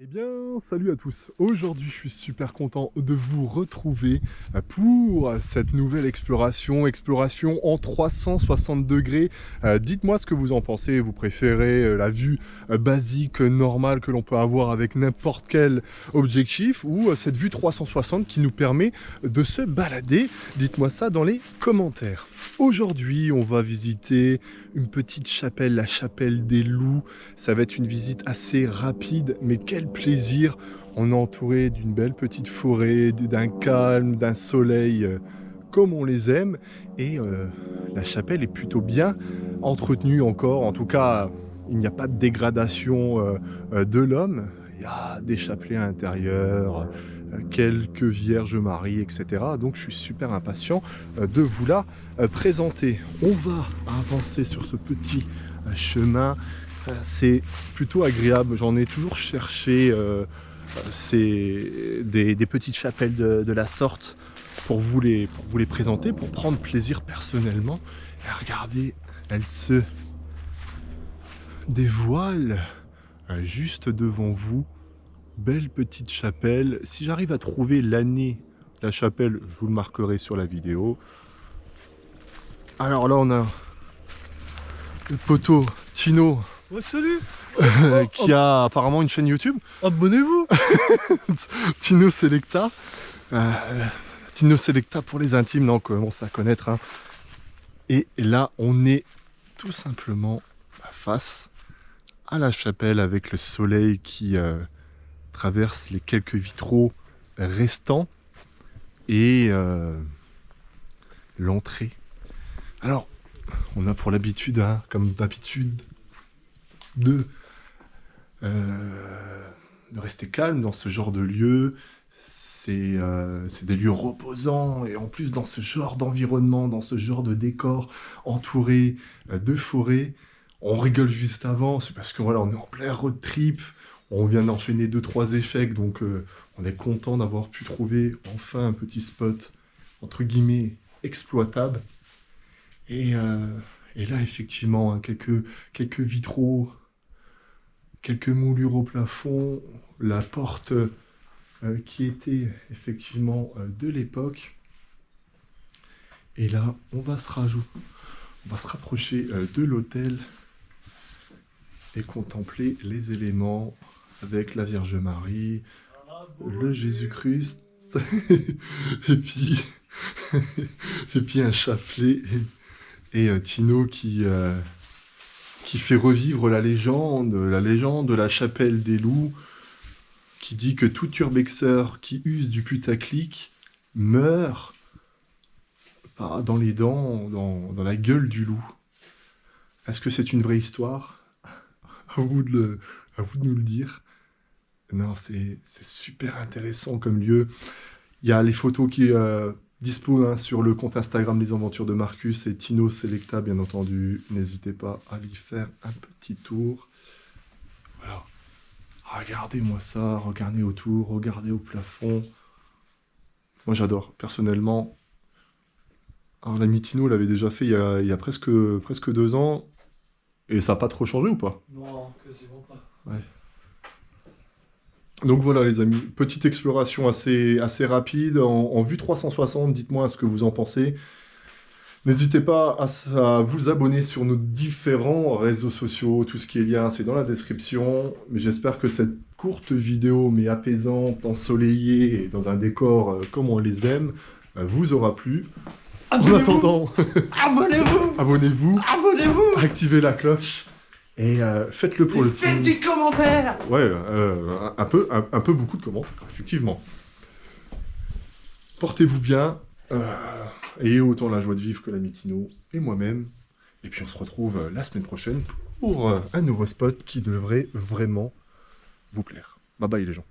Eh bien, salut à tous. Aujourd'hui, je suis super content de vous retrouver pour cette nouvelle exploration en 360 degrés. Dites-moi ce que vous en pensez. Vous préférez la vue basique, normale que l'on peut avoir avec n'importe quel objectif ou cette vue 360 qui nous permet de se balader? Dites-moi ça dans les commentaires. Aujourd'hui, on va visiter une petite chapelle, la chapelle des loups. Ça va être une visite assez rapide, mais quel plaisir! On est entouré d'une belle petite forêt, d'un calme, d'un soleil comme on les aime. Et la chapelle est plutôt bien entretenue encore. En tout cas, il n'y a pas de dégradation de l'homme. Il y a des chapelets à l'intérieur, quelques Vierges Marie, etc. Donc je suis super impatient de vous la présenter. On va avancer sur ce petit chemin. C'est plutôt agréable. J'en ai toujours cherché des petites chapelles de la sorte pour vous les présenter, pour prendre plaisir personnellement. Et regardez, elle se dévoile juste devant vous. Belle petite chapelle. Si j'arrive à trouver l'année de la chapelle, je vous le marquerai sur la vidéo. Alors là, on a le poteau Tino. Ouais, salut. Qui a apparemment une chaîne YouTube. Abonnez-vous. Tino Selecta. Tino Selecta pour les intimes, non, on commence à connaître. Hein. Et là, on est tout simplement face à la chapelle avec le soleil qui traverse les quelques vitraux restants et l'entrée. Alors, on a pour l'habitude, hein, comme d'habitude, de rester calme dans ce genre de lieu. C'est des lieux reposants et en plus dans ce genre d'environnement, dans ce genre de décor entouré de forêts. On rigole juste avant, c'est parce que voilà, on est en plein road trip, on vient d'enchaîner 2-3 échecs, donc on est content d'avoir pu trouver enfin un petit spot entre guillemets exploitable. Et là effectivement, hein, quelques vitraux, quelques moulures au plafond, la porte qui était effectivement de l'époque. Et là, on va se rapprocher de l'autel et contempler les éléments avec la Vierge Marie, le Jésus-Christ, et puis et puis un chapelet et Tino qui fait revivre la légende de la chapelle des loups, qui dit que tout urbexeur qui use du putaclic meurt dans les dents, dans la gueule du loup. Est-ce que c'est une vraie histoire? À vous de nous le dire. Non, c'est super intéressant comme lieu. Il y a les photos qui dispo hein, sur le compte Instagram Les Aventures de Marcus et Tino Selecta, bien entendu. N'hésitez pas à y faire un petit tour. Voilà. Regardez-moi ça, regardez autour, regardez au plafond. Moi j'adore, personnellement. Alors l'ami Tino l'avait déjà fait il y a presque 2 ans. Et ça n'a pas trop changé ou pas? Non, quasiment pas. Ouais. Donc voilà les amis, petite exploration assez rapide, en vue 360, dites-moi ce que vous en pensez. N'hésitez pas à vous abonner sur nos différents réseaux sociaux, tout ce qui est lien, c'est dans la description. Mais j'espère que cette courte vidéo, mais apaisante, ensoleillée, et dans un décor comme on les aime, vous aura plu. En attendant, Abonnez-vous. abonnez-vous, activez la cloche. Et faites-le pour le team. Faites des commentaires. Ouais, un peu beaucoup de commentaires, effectivement. Portez-vous bien, ayez autant la joie de vivre que l'ami Tino et moi-même. Et puis on se retrouve la semaine prochaine pour un nouveau spot qui devrait vraiment vous plaire. Bye bye les gens.